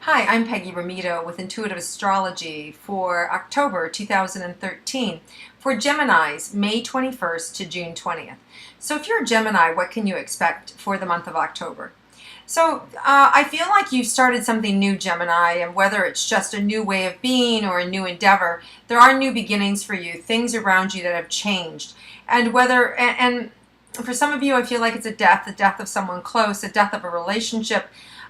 Hi, I'm PeggyRometo with Intuitive Astrology for October 2013 for Geminis, May 21st to June 20th. So if you're a Gemini, what can you expect for the month of October? So I feel like you've started something new, Gemini, and whether it's just a new way of being or a new endeavor, there are new beginnings for you, things around you that have changed. And for some of you, I feel like it's a death of someone close, a death of a relationship,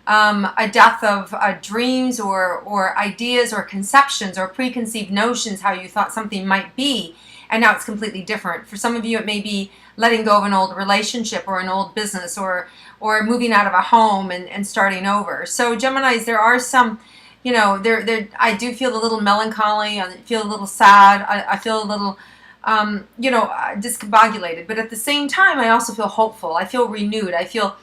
a death of dreams or ideas or conceptions or preconceived notions how you thought something might be, and now it's completely different. For some of you, it may be letting go of an old relationship or an old business or moving out of a home and starting over. So Geminis, there are some, I do feel a little melancholy. I feel a little sad. I feel a little discombobulated, but at the same time, I also feel hopeful. I feel renewed. I feel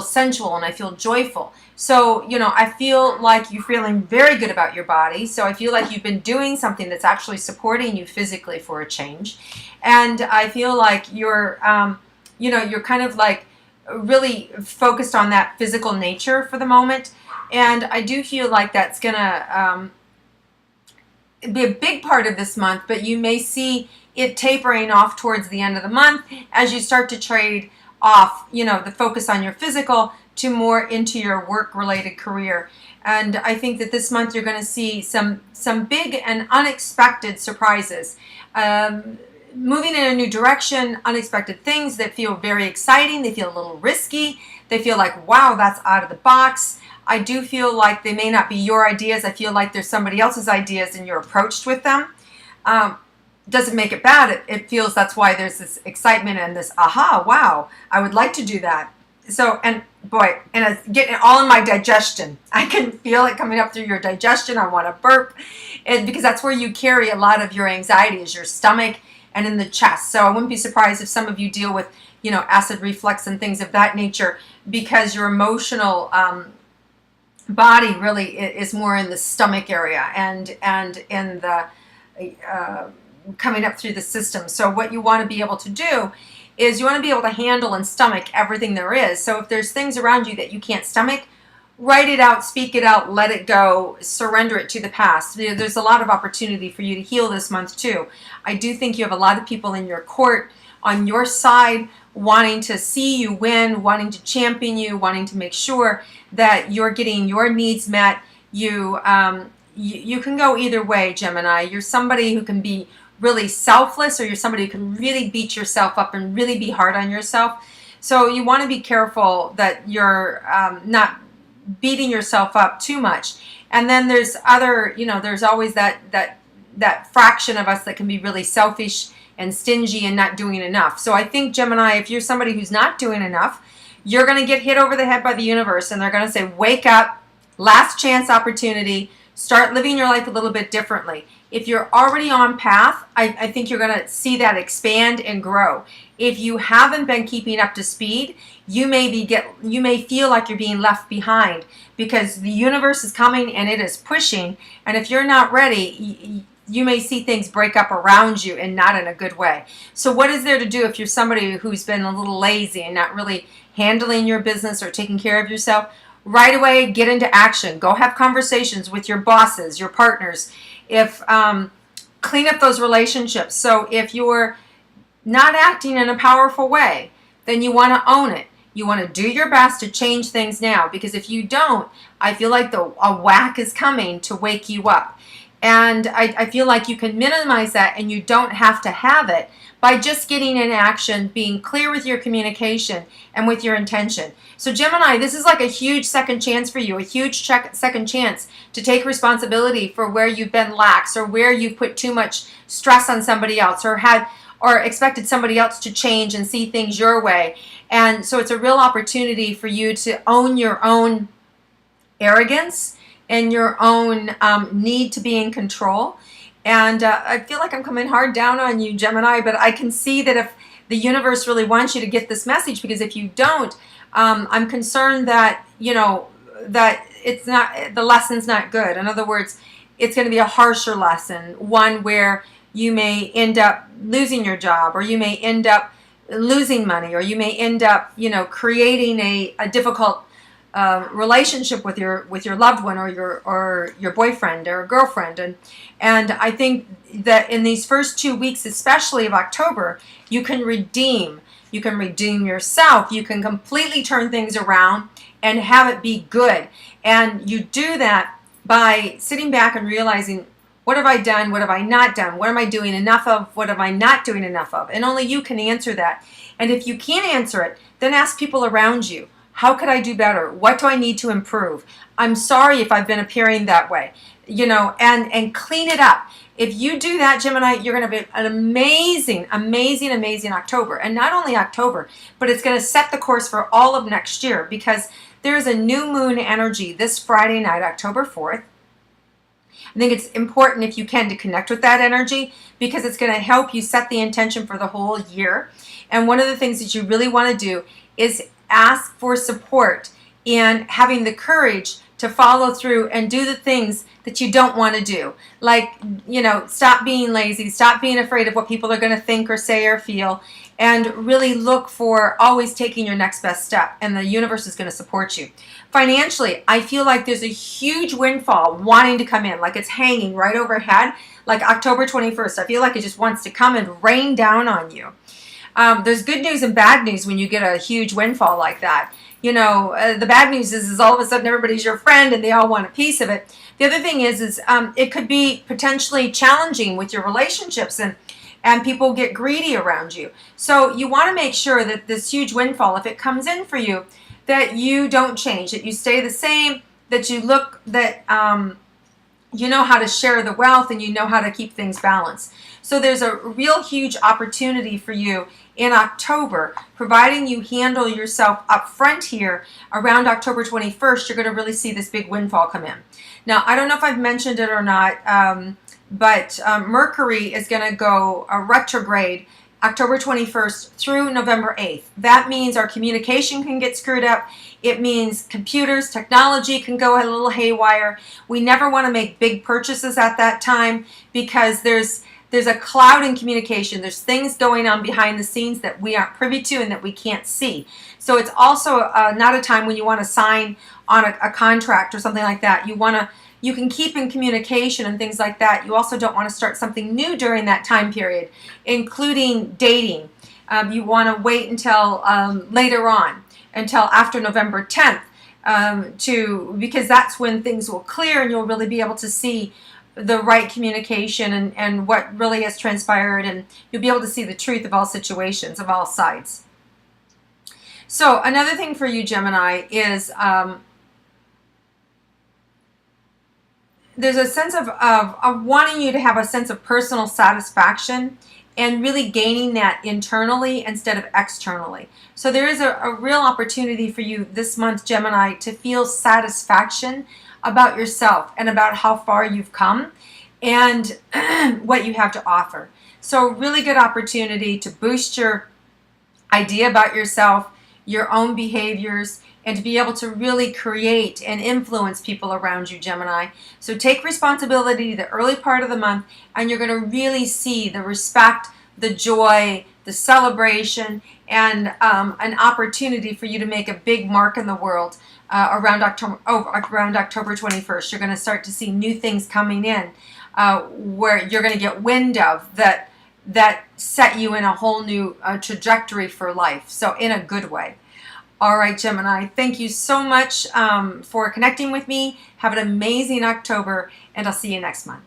sensual and I feel joyful. So, I feel like you're feeling very good about your body. So I feel like you've been doing something that's actually supporting you physically for a change. And I feel like you're kind of like really focused on that physical nature for the moment. And I do feel like that's going to be a big part of this month, but you may see it tapering off towards the end of the month as you start to trade off, the focus on your physical to more into your work-related career. And I think that this month you're going to see some big and unexpected surprises. Moving in a new direction, unexpected things that feel very exciting. They feel a little risky. They feel like, wow, that's out of the box. I do feel like they may not be your ideas. I feel like there's somebody else's ideas and you're approached with them. Doesn't make it bad. It feels that's why there's this excitement and this, aha, wow, I would like to do that. So, and boy, and it's getting all in my digestion. I can feel it coming up through your digestion. I want to burp. Because that's where you carry a lot of your anxiety, is your stomach and in the chest. So I wouldn't be surprised if some of you deal with, acid reflux and things of that nature, because your emotional body really is more in the stomach area and in the coming up through the system. So what you want to be able to do is you want to be able to handle and stomach everything there is. So if there's things around you that you can't stomach, write it out, speak it out, let it go, surrender it to the past. There's a lot of opportunity for you to heal this month too. I do think you have a lot of people in your court on your side wanting to see you win, wanting to champion you, wanting to make sure that you're getting your needs met. You can go either way, Gemini. You're somebody who can be really selfless, or you're somebody who can really beat yourself up and really be hard on yourself. So you want to be careful that you're not beating yourself up too much. And then there's other, there's always that fraction of us that can be really selfish and stingy and not doing enough. So I think, Gemini, if you're somebody who's not doing enough, you're going to get hit over the head by the universe, and they're going to say, wake up, last chance opportunity, start living your life a little bit differently. If you're already on path, I think you're going to see that expand and grow. If you haven't been keeping up to speed, you may feel like you're being left behind, because the universe is coming and it is pushing. And if you're not ready, you may see things break up around you, and not in a good way. So what is there to do if you're somebody who's been a little lazy and not really handling your business or taking care of yourself? Right away, get into action. Go have conversations with your bosses, your partners. Clean up those relationships. So if you're not acting in a powerful way, then you want to own it. You want to do your best to change things now, because if you don't, I feel like a whack is coming to wake you up. And I feel like you can minimize that, and you don't have to have it, by just getting in action, being clear with your communication and with your intention. So Gemini, this is like a huge second chance for you, a huge second chance to take responsibility for where you've been lax, or where you've put too much stress on somebody else, or expected somebody else to change and see things your way. And so it's a real opportunity for you to own your own arrogance and your own need to be in control. And I feel like I'm coming hard down on you, Gemini, but I can see that if the universe really wants you to get this message, because if you don't, I'm concerned that, that it's not, the lesson's not good. In other words, it's going to be a harsher lesson, one where you may end up losing your job, or you may end up losing money, or you may end up, creating a difficult relationship with your loved one, or your boyfriend or girlfriend. And I think that in these first 2 weeks, especially of October, you can redeem. You can redeem yourself. You can completely turn things around and have it be good. And you do that by sitting back and realizing, what have I done? What have I not done? What am I doing enough of? What am I not doing enough of? And only you can answer that. And if you can't answer it, then ask people around you. How could I do better? What do I need to improve? I'm sorry if I've been appearing that way, and clean it up. If you do that, Gemini, you're going to be an amazing, amazing, amazing October. And not only October, but it's going to set the course for all of next year, because there's a new moon energy this Friday night, October 4th. I think it's important, if you can, to connect with that energy, because it's going to help you set the intention for the whole year. And one of the things that you really want to do is ask for support in having the courage to follow through and do the things that you don't want to do. Like, stop being lazy, stop being afraid of what people are going to think or say or feel, and really look for always taking your next best step, and the universe is going to support you. Financially, I feel like there's a huge windfall wanting to come in, like it's hanging right overhead, like October 21st. I feel like it just wants to come and rain down on you. There's good news and bad news when you get a huge windfall like that. The bad news is all of a sudden everybody's your friend and they all want a piece of it. The other thing is it could be potentially challenging with your relationships, and people get greedy around you. So you want to make sure that this huge windfall, if it comes in for you, that you don't change, that you stay the same, that you look, that you know how to share the wealth, and you know how to keep things balanced. So there's a real huge opportunity for you in October, providing you handle yourself up front here around October 21st. You're going to really see this big windfall come in. Now, I don't know if I've mentioned it or not, but Mercury is going to go retrograde October 21st through November 8th. That means our communication can get screwed up. It means computers, technology can go a little haywire. We never want to make big purchases at that time, because there's a cloud in communication. There's things going on behind the scenes that we aren't privy to and that we can't see. So it's also not a time when you want to sign on a contract or something like that. You can keep in communication and things like that. You also don't want to start something new during that time period, including dating. You want to wait until later on, until after November 10th, because that's when things will clear and you'll really be able to see the right communication and what really has transpired, and you'll be able to see the truth of all situations, of all sides. So another thing for you, Gemini, is there's a sense of wanting you to have a sense of personal satisfaction and really gaining that internally instead of externally. So there is a real opportunity for you this month, Gemini, to feel satisfaction about yourself and about how far you've come and what you have to offer. So really good opportunity to boost your idea about yourself, your own behaviors, and to be able to really create and influence people around you, Gemini. So take responsibility the early part of the month, and you're going to really see the respect, the joy, the celebration, and an opportunity for you to make a big mark in the world around October 21st. You're going to start to see new things coming in where you're going to get wind of that set you in a whole new trajectory for life. So in a good way. All right, Gemini, thank you so much for connecting with me. Have an amazing October, and I'll see you next month.